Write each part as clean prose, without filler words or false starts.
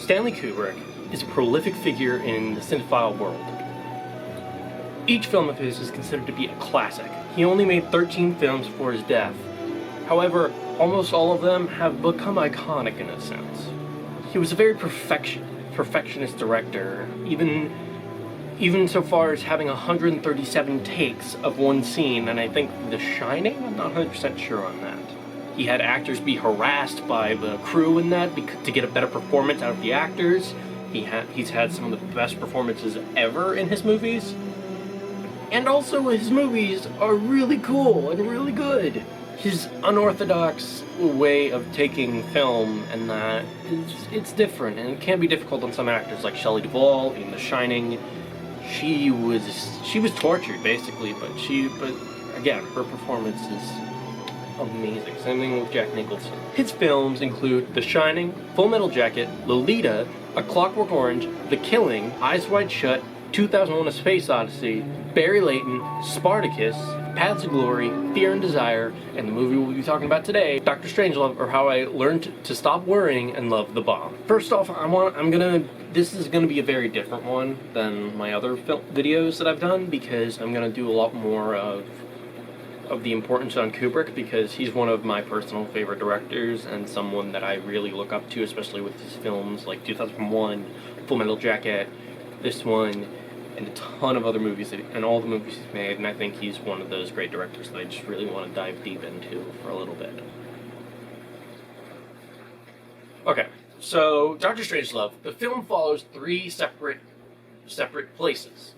Stanley Kubrick is a prolific figure in the cinephile world. Each film of his is considered to be a classic. He only made 13 films before his death. However, almost all of them have become iconic in a sense. He was a very perfectionist director, even so far as having 137 takes of one scene, and I think The Shining? I'm not 100% sure on that. He had actors be harassed by the crew in that to get a better performance out of the actors. He's had some of the best performances ever in his movies. And also his movies are really cool and really good. His unorthodox way of taking film and that, it's different, and it can be difficult on some actors like Shelley Duvall in The Shining. She was tortured basically, but again, her performance is amazing. Same thing with Jack Nicholson. His films include The Shining, Full Metal Jacket, Lolita, A Clockwork Orange, The Killing, Eyes Wide Shut, 2001: A Space Odyssey, Barry Lyndon, Spartacus, Paths of Glory, Fear and Desire, and the movie we'll be talking about today, Dr. Strangelove, or How I Learned to Stop Worrying and Love the Bomb. First off, this is gonna be a very different one than my other videos that I've done, because I'm gonna do a lot more of the importance on Kubrick, because he's one of my personal favorite directors and someone that I really look up to, especially with his films like 2001, Full Metal Jacket, this one, and a ton of other movies, and all the movies he's made, and I think he's one of those great directors that I just really want to dive deep into for a little bit. Okay, so Dr. Strangelove, the film follows three separate places.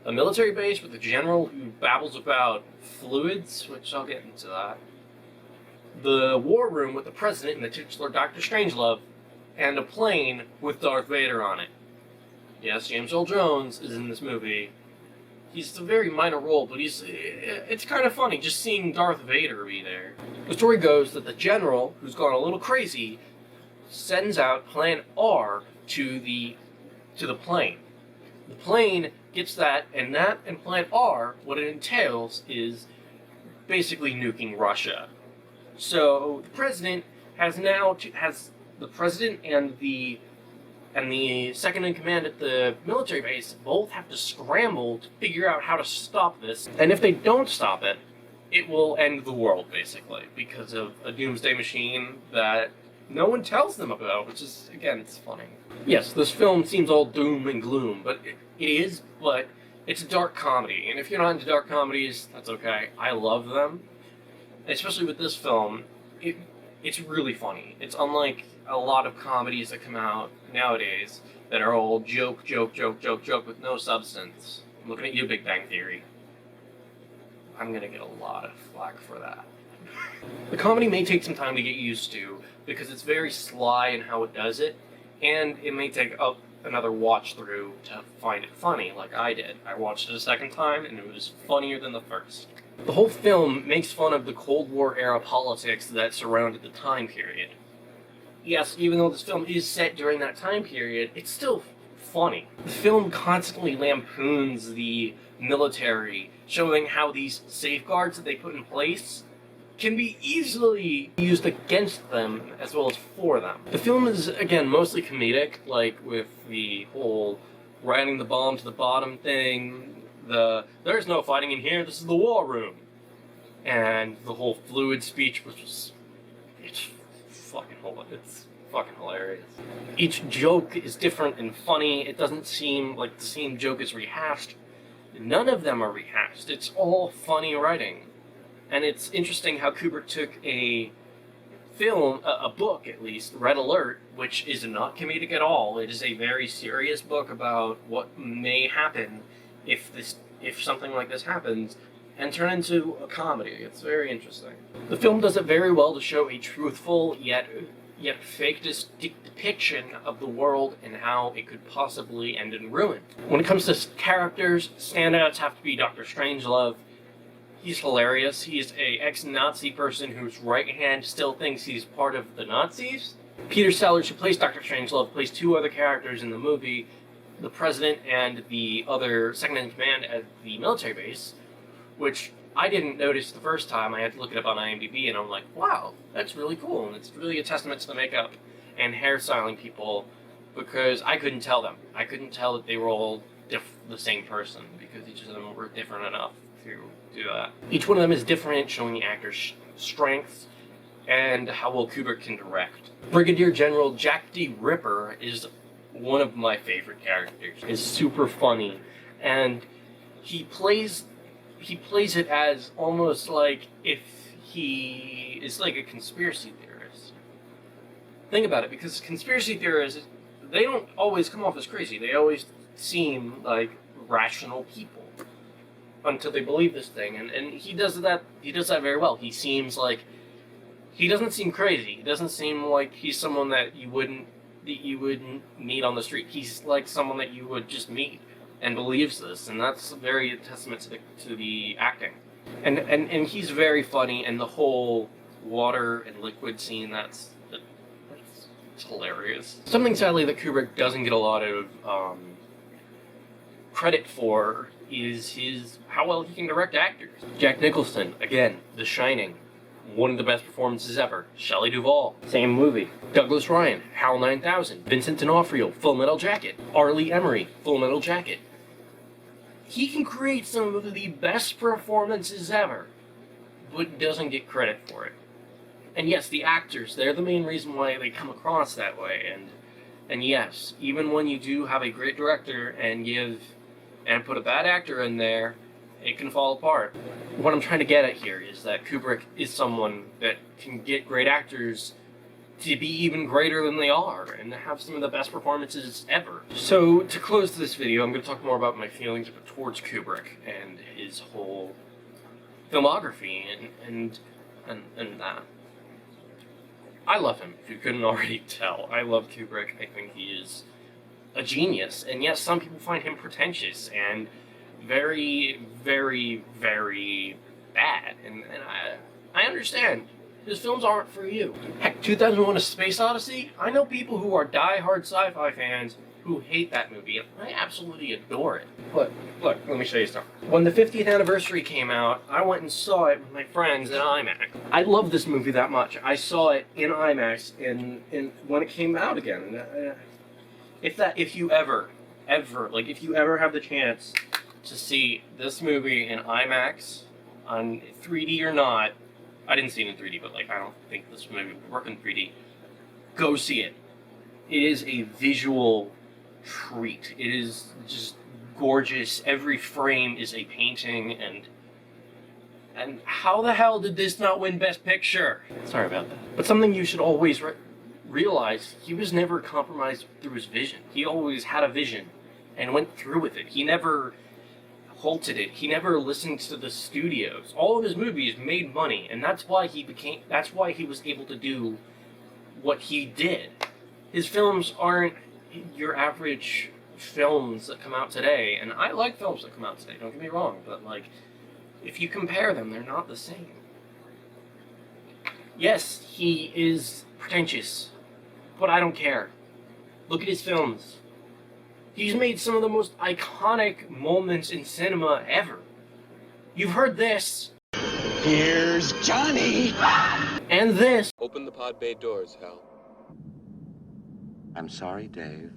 A military base with a general who babbles about fluids, which I'll get into that. The war room with the president and the titular Dr. Strangelove, and a plane with Darth Vader on it. Yes, James Earl Jones is in this movie. He's a very minor role, but it's kind of funny just seeing Darth Vader be there. The story goes that the general, who's gone a little crazy, sends out Plan R to the plane. The plane gets that and Plan R, what it entails is basically nuking Russia. So the president has the president and the second in command at the military base both have to scramble to figure out how to stop this. And if they don't stop it, it will end the world, basically, because of a doomsday machine that no one tells them about, which is, again, it's funny. Yes, this film seems all doom and gloom, but it is, but it's a dark comedy. And if you're not into dark comedies, that's okay. I love them. Especially with this film, it's really funny. It's unlike a lot of comedies that come out nowadays that are all joke with no substance. I'm looking at you, Big Bang Theory. I'm gonna get a lot of flack for that. The comedy may take some time to get used to because it's very sly in how it does it, and it may take up another watch through to find it funny, like I did. I watched it a second time and it was funnier than the first. The whole film makes fun of the Cold War era politics that surrounded the time period. Yes, even though this film is set during that time period, it's still funny. The film constantly lampoons the military, showing how these safeguards that they put in place can be easily used against them as well as for them. The film is, again, mostly comedic, like with the whole riding the bomb to the bottom thing, there's no fighting in here, this is the war room, and the whole fluid speech, which is, it's fucking hilarious. Each joke is different and funny. It doesn't seem like the same joke is rehashed. None of them are rehashed. It's all funny writing. And it's interesting how Kubrick took a book at least, Red Alert, which is not comedic at all. It is a very serious book about what may happen if something like this happens, and turn into a comedy. It's very interesting. The film does it very well to show a truthful yet fake depiction of the world and how it could possibly end in ruin. When it comes to characters, standouts have to be Dr. Strangelove. He's hilarious. He's a ex-Nazi person whose right hand still thinks he's part of the Nazis. Peter Sellers, who plays Dr. Strangelove, plays two other characters in the movie, the president and the other second-in-command at the military base, which I didn't notice the first time. I had to look it up on IMDb, and I'm like, wow, that's really cool, and it's really a testament to the makeup and hairstyling people because I couldn't tell them. I couldn't tell that they were all the same person, because each of them were different enough to do that. Each one of them is different, showing the actor's strengths and how well Kubrick can direct. Brigadier General Jack D. Ripper is one of my favorite characters. He's super funny, and he plays it as almost like if he is like a conspiracy theorist. Think about it, because conspiracy theorists, they don't always come off as crazy. They always seem like rational people until they believe this thing, and he does that very well. He seems like, he doesn't seem crazy. He doesn't seem like he's someone that you wouldn't meet on the street. He's like someone that you would just meet and believes this, and that's very a testament to the acting. And he's very funny, and the whole water and liquid scene, that's hilarious. Something sadly that Kubrick doesn't get a lot of credit for is how well he can direct actors. Jack Nicholson, again, The Shining, one of the best performances ever. Shelley Duvall, same movie. Douglas Ryan, HAL 9000. Vincent D'Onofrio, Full Metal Jacket. R. Lee Emery, Full Metal Jacket. He can create some of the best performances ever, but doesn't get credit for it. And yes, the actors, they're the main reason why they come across that way. And yes, even when you do have a great director and put a bad actor in there, it can fall apart. What I'm trying to get at here is that Kubrick is someone that can get great actors to be even greater than they are and have some of the best performances ever. So to close this video, I'm going to talk more about my feelings towards Kubrick and his whole filmography and that. I love him, if you couldn't already tell. I love Kubrick. I think he is a genius. And yes, some people find him pretentious and very, very, very bad. And I understand. His films aren't for you. Heck, 2001: A Space Odyssey? I know people who are die-hard sci-fi fans who hate that movie, and I absolutely adore it. Look, let me show you something. When the 50th anniversary came out, I went and saw it with my friends in IMAX. I love this movie that much. I saw it in IMAX when it came out again. If you ever have the chance to see this movie in IMAX, on 3D or not, I didn't see it in 3D, but I don't think this movie would work in 3D. Go see it. It is a visual treat. It is just gorgeous. Every frame is a painting, and how the hell did this not win Best Picture? Sorry about that. But something you should always realize, he was never compromised through his vision. He always had a vision and went through with it. He never halted it. He never listened to the studios. All of his movies made money, and that's why he was able to do what he did. His films aren't your average films that come out today, and I like films that come out today, don't get me wrong, but if you compare them, they're not the same. Yes, he is pretentious, but I don't care. Look at his films. He's made some of the most iconic moments in cinema ever. You've heard this. Here's Johnny! And this. Open the pod bay doors, Hal. I'm sorry, Dave.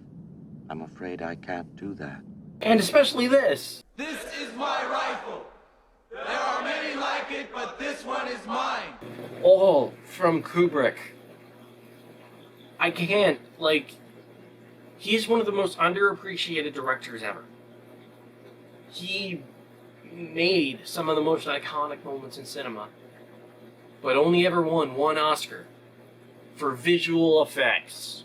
I'm afraid I can't do that. And especially this. This is my rifle. There are many like it, but this one is mine. All from Kubrick. I can't, he's one of the most underappreciated directors ever. He made some of the most iconic moments in cinema, but only ever won one Oscar for visual effects.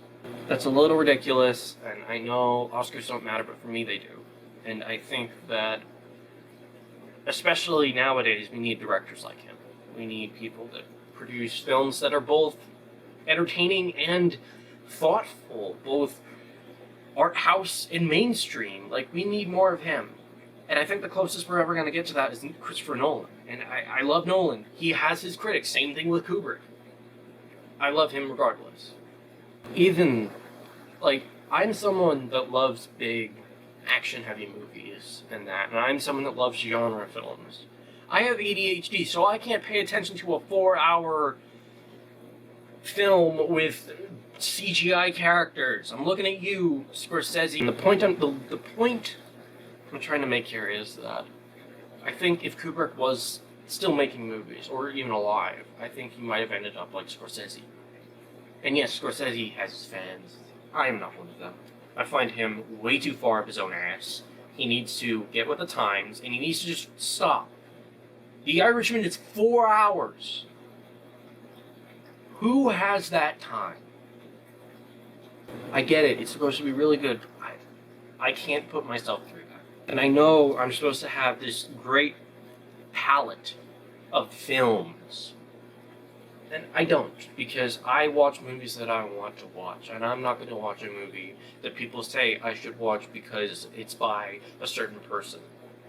That's a little ridiculous, and I know Oscars don't matter, but for me they do. And I think that, especially nowadays, we need directors like him. We need people that produce films that are both entertaining and thoughtful, both art house and mainstream. We need more of him. And I think the closest we're ever going to get to that is Christopher Nolan. And I love Nolan. He has his critics. Same thing with Kubrick. I love him regardless. Even, I'm someone that loves big, action-heavy movies and that. And I'm someone that loves genre films. I have ADHD, so I can't pay attention to a 4-hour film with CGI characters. I'm looking at you, Scorsese. And the point I'm trying to make here is that I think if Kubrick was still making movies, or even alive, I think he might have ended up like Scorsese. And yes, Scorsese has his fans. I am not one of them. I find him way too far up his own ass. He needs to get with the times, and he needs to just stop. The Irishman is 4 hours. Who has that time? I get it, it's supposed to be really good. I can't put myself through that. And I know I'm supposed to have this great palette of films. And I don't, because I watch movies that I want to watch, and I'm not going to watch a movie that people say I should watch because it's by a certain person.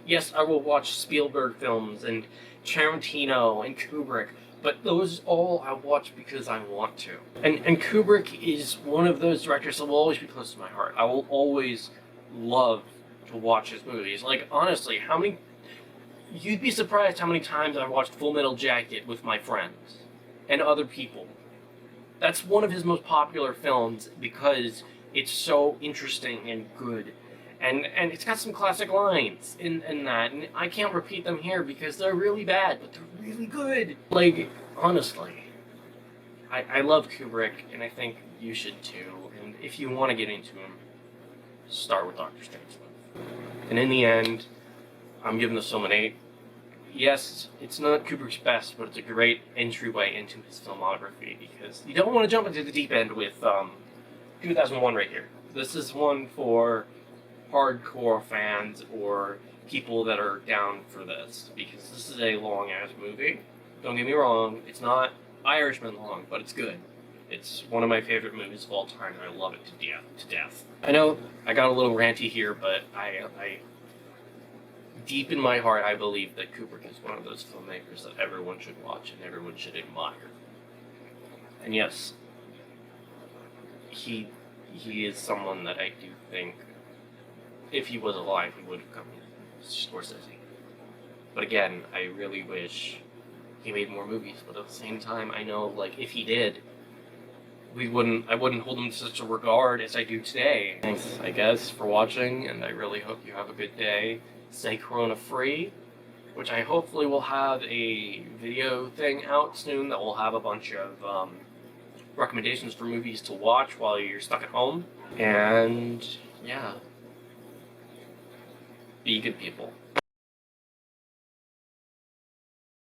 Yes, I will watch Spielberg films and Tarantino and Kubrick, but those all I watch because I want to. And Kubrick is one of those directors that will always be close to my heart. I will always love to watch his movies. Like, honestly, you'd be surprised how many times I've watched Full Metal Jacket with my friends and other people. That's one of his most popular films because it's so interesting and good. And it's got some classic lines in that, and I can't repeat them here because they're really bad, but they're really good. Like, honestly, I love Kubrick, and I think you should too. And if you want to get into him, start with Dr. Strangelove. And in the end, I'm giving this film an 8. Yes, it's not Kubrick's best, but it's a great entryway into his filmography because you don't want to jump into the deep end with 2001 right here. This is one for hardcore fans or people that are down for this because this is a long-ass movie. Don't get me wrong, it's not Irishman long, but it's good. It's one of my favorite movies of all time, and I love it to death. I know I got a little ranty here, but I deep in my heart, I believe that Kubrick is one of those filmmakers that everyone should watch and everyone should admire. And yes, he is someone that I do think, if he was alive, he would have come Scorsese. But again, I really wish he made more movies. But at the same time, I know, like, if he did, I wouldn't hold him in such a regard as I do today. Thanks, I guess, for watching, and I really hope you have a good day. Stay corona-free, which I hopefully will have a video thing out soon that will have a bunch of recommendations for movies to watch while you're stuck at home. And, yeah. Be good people.